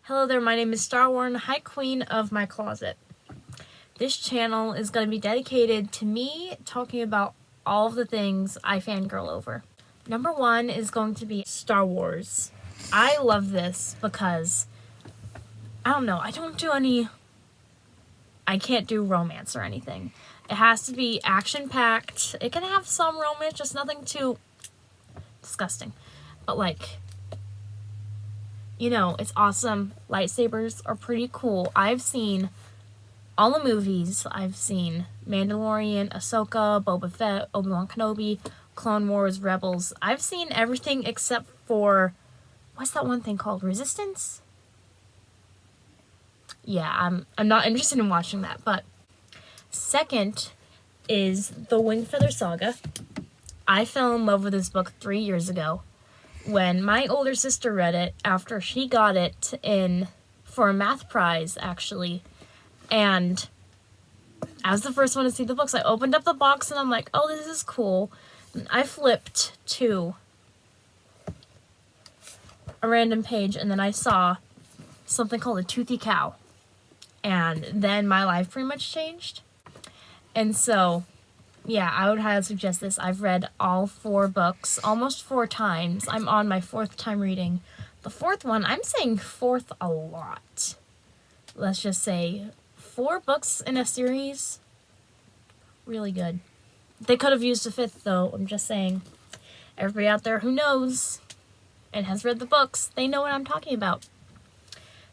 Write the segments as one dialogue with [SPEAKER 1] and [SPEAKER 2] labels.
[SPEAKER 1] Hello there, my name is Star Warden, High Queen of my closet. This channel is going to be dedicated to me talking about all of the things I fangirl over. Number one is going to be Star Wars. I love this because, I don't know, I can't do romance or anything. It has to be action-packed. It can have some romance, just nothing too disgusting. But it's awesome. Lightsabers are pretty cool. I've seen all the movies. I've seen Mandalorian, Ahsoka, Boba Fett, Obi-Wan Kenobi, Clone Wars, Rebels. I've seen everything except for, what's that one thing called? Resistance? Yeah, I'm not interested in watching that. But second is the Wingfeather Saga. I fell in love with this book 3 years ago when my older sister read it after she got it for a math prize, actually. And I was the first one to see the books. I opened up the box and I'm like, oh, this is cool. And I flipped to a random page and then I saw something called a toothy cow. And then my life pretty much changed. And so, yeah, I would highly suggest this. I've read all 4 books almost 4 times. I'm on my 4th time reading. The 4th one, I'm saying 4th a lot. Let's just say 4 books in a series, really good. They could have used a 5th though, I'm just saying. Everybody out there who knows and has read the books, they know what I'm talking about.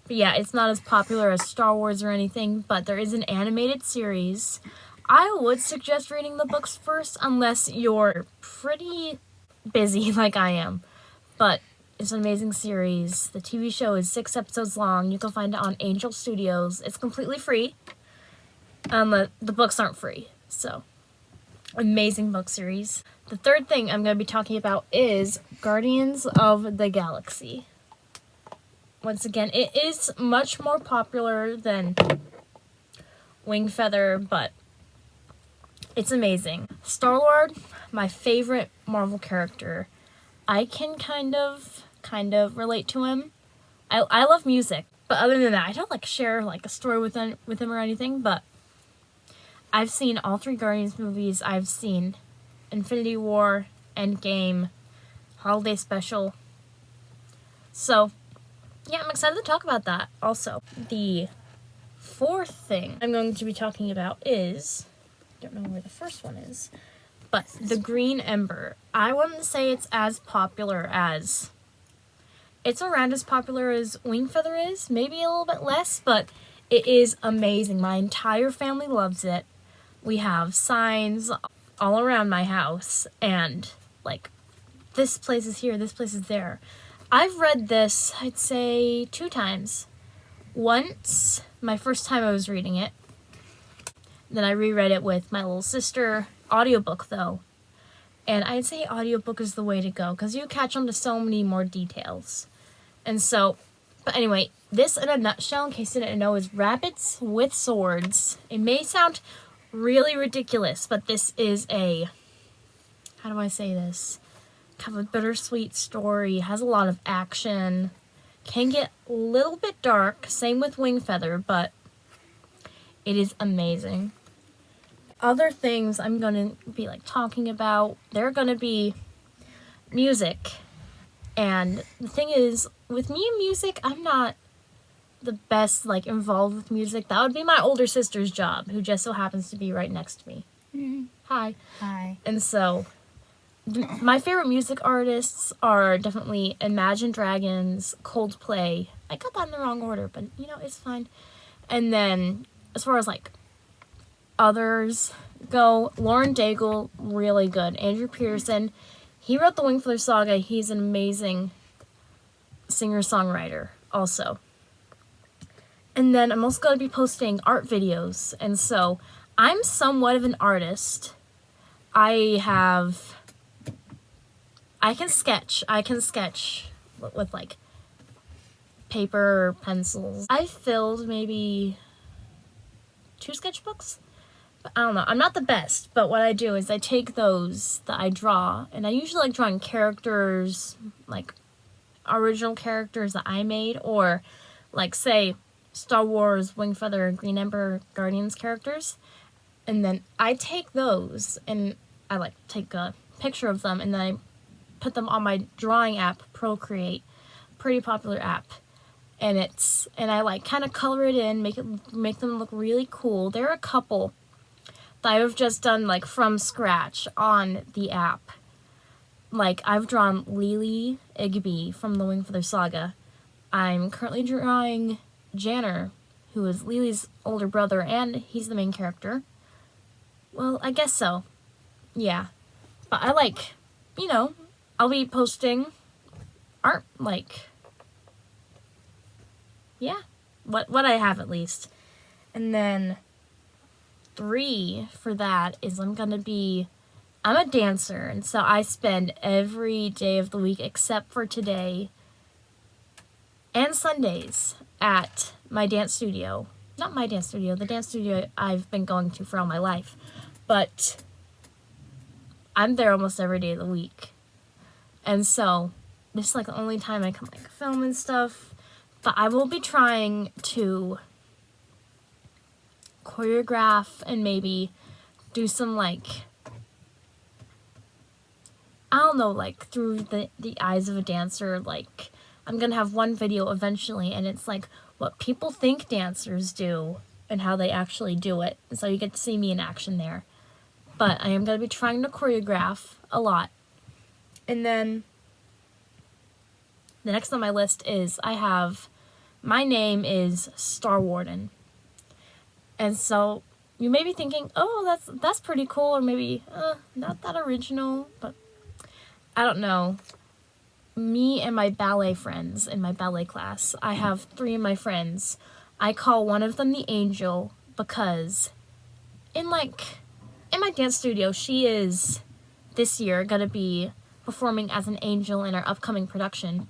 [SPEAKER 1] But yeah, it's not as popular as Star Wars or anything, but there is an animated series. I would suggest reading the books first unless you're pretty busy like I am. But it's an amazing series. The TV show is 6 episodes long. You can find it on Angel Studios. It's completely free. The books aren't free. So, amazing book series. The third thing I'm going to be talking about is Guardians of the Galaxy. Once again, it is much more popular than Wingfeather, but it's amazing. Star-Lord, my favorite Marvel character. I can kind of relate to him. I love music, but other than that, I don't share a story with him or anything, but I've seen all 3 Guardians movies. I've seen Infinity War, Endgame, Holiday Special. So, yeah, I'm excited to talk about that also. The 4th thing I'm going to be talking about is, I don't know where the first one is, but the Green Ember. I wouldn't say it's as popular as, it's around as popular as Wingfeather is, maybe a little bit less, but it is amazing. My entire family loves it. We have signs all around my house, and this place is here, this place is there. I've read this, I'd say 2 times. Once, my first time I was reading it. Then I reread it with my little sister. Audiobook, though. And I'd say audiobook is the way to go, because you catch on to so many more details. And so, but anyway, this in a nutshell, in case you didn't know, is rabbits with swords. It may sound really ridiculous, but this is a, how do I say this? Kind of a bittersweet story, has a lot of action, can get a little bit dark, same with Wingfeather, but it is amazing. Other things I'm going to be talking about, they're going to be music. And the thing is, with me and music, I'm not the best involved with music. That would be my older sister's job, who just so happens to be right next to me. Mm-hmm. Hi.
[SPEAKER 2] Hi.
[SPEAKER 1] And so, my favorite music artists are definitely Imagine Dragons, Coldplay. I got that in the wrong order, but it's fine. And then, as far as others go, Lauren Daigle, really good. Andrew Pearson, he wrote the Wingfeather Saga. He's an amazing singer-songwriter also. And then I'm also going to be posting art videos. And so, I'm somewhat of an artist. I can sketch with paper or pencils. I filled maybe 2 sketchbooks, but I don't know. I'm not the best, but what I do is I take those that I draw, and I usually like drawing characters, original characters that I made, or like say Star Wars, Wingfeather, Green Ember, Guardians characters, and then I take those and I like take a picture of them and then I put them on my drawing app, Procreate, pretty popular app. And I like kind of color it in, make them look really cool. There are a couple that I've just done like from scratch on the app. Like I've drawn Lily Igby from the Wingfeather Saga. I'm currently drawing Janner, who is Lily's older brother, and he's the main character. Well, I guess so. Yeah. But I like, I'll be posting art, like, yeah, what I have at least. And then 3 for that is I'm a dancer, and so I spend every day of the week except for today and Sundays at my dance studio. Not my dance studio, the dance studio I've been going to for all my life. But I'm there almost every day of the week. And so this is like the only time I can like film and stuff. But I will be trying to choreograph and maybe do some like, I don't know, like through the eyes of a dancer. Like I'm gonna have one video eventually and it's like what people think dancers do and how they actually do it. And so you get to see me in action there. But I am going to be trying to choreograph a lot. And then the next on my list is my name is Star Warden. And so you may be thinking, oh, that's pretty cool, or maybe not that original, but I don't know. Me and my ballet friends in my ballet class, I have 3 of my friends. I call one of them the Angel because in my dance studio, she is this year going to be performing as an angel in our upcoming production.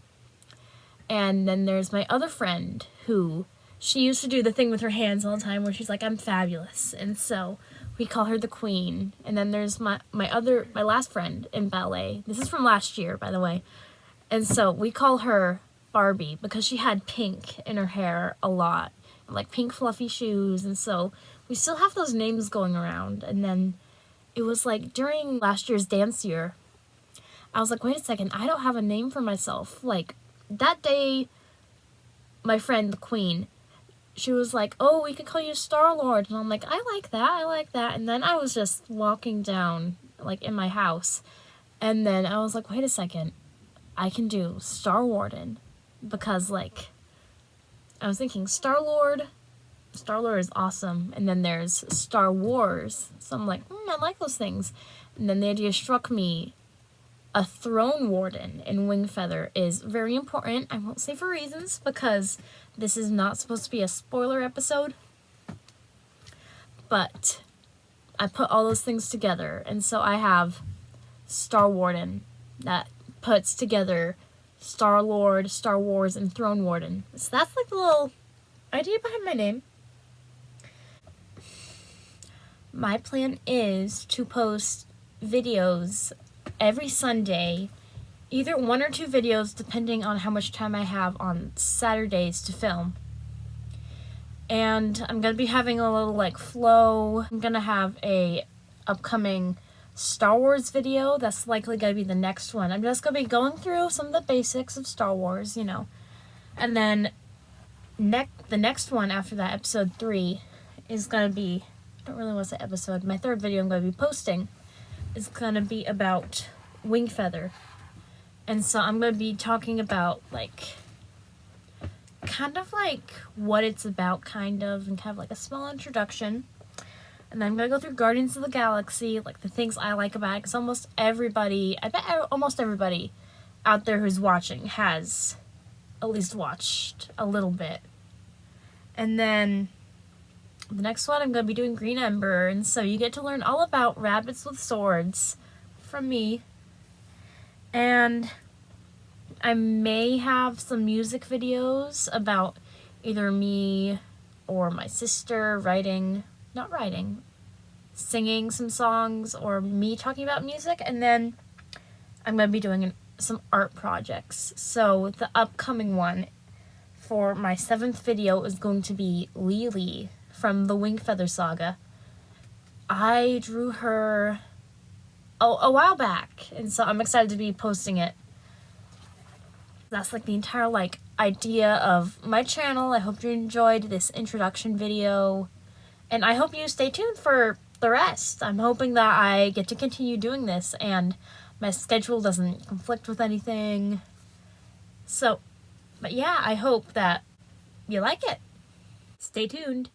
[SPEAKER 1] And then there's my other friend who, she used to do the thing with her hands all the time where she's like, I'm fabulous. And so we call her the Queen. And then there's my last friend in ballet. This is from last year, by the way. And so we call her Barbie because she had pink in her hair a lot. Like pink fluffy shoes. And so we still have those names going around. And then it was like during last year's dance year, I was like, wait a second, I don't have a name for myself. Like that day, my friend, the Queen, she was like, oh, we could call you Star-Lord. And I'm like, I like that. And then I was just walking down like in my house. And then I was like, wait a second, I can do Star Warden. Because like, I was thinking Star-Lord is awesome. And then there's Star Wars. So I'm like, I like those things. And then the idea struck me. A throne warden in Wingfeather is very important. I won't say for reasons because this is not supposed to be a spoiler episode. But I put all those things together. And so I have Star Warden that puts together Star-Lord, Star Wars, and Throne Warden. So that's like the little idea behind my name. My plan is to post videos every Sunday, either 1 or 2 videos depending on how much time I have on Saturdays to film. And I'm going to be having a little like flow. I'm going to have a upcoming Star Wars video. That's likely going to be the next one. I'm just going to be going through some of the basics of Star Wars, And then the next one after that, episode 3, is going to be, I don't really want to say episode, my 3rd video I'm going to be posting is going to be about Wingfeather. And so I'm going to be talking about, like, kind of like what it's about, and kind of like a small introduction. And then I'm going to go through Guardians of the Galaxy, like the things I like about it, because almost everybody out there who's watching has at least watched a little bit. And then the next one, I'm going to be doing Green Ember, and so you get to learn all about rabbits with swords from me. And I may have some music videos about either me or my sister singing some songs, or me talking about music. And then I'm going to be doing some art projects. So the upcoming one for my 7th video is going to be Lily from the Wing Feather Saga. I drew her a while back, and so I'm excited to be posting it. That's like the entire like idea of my channel. I hope you enjoyed this introduction video, and I hope you stay tuned for the rest. I'm hoping that I get to continue doing this and my schedule doesn't conflict with anything. So, but yeah, I hope that you like it. Stay tuned.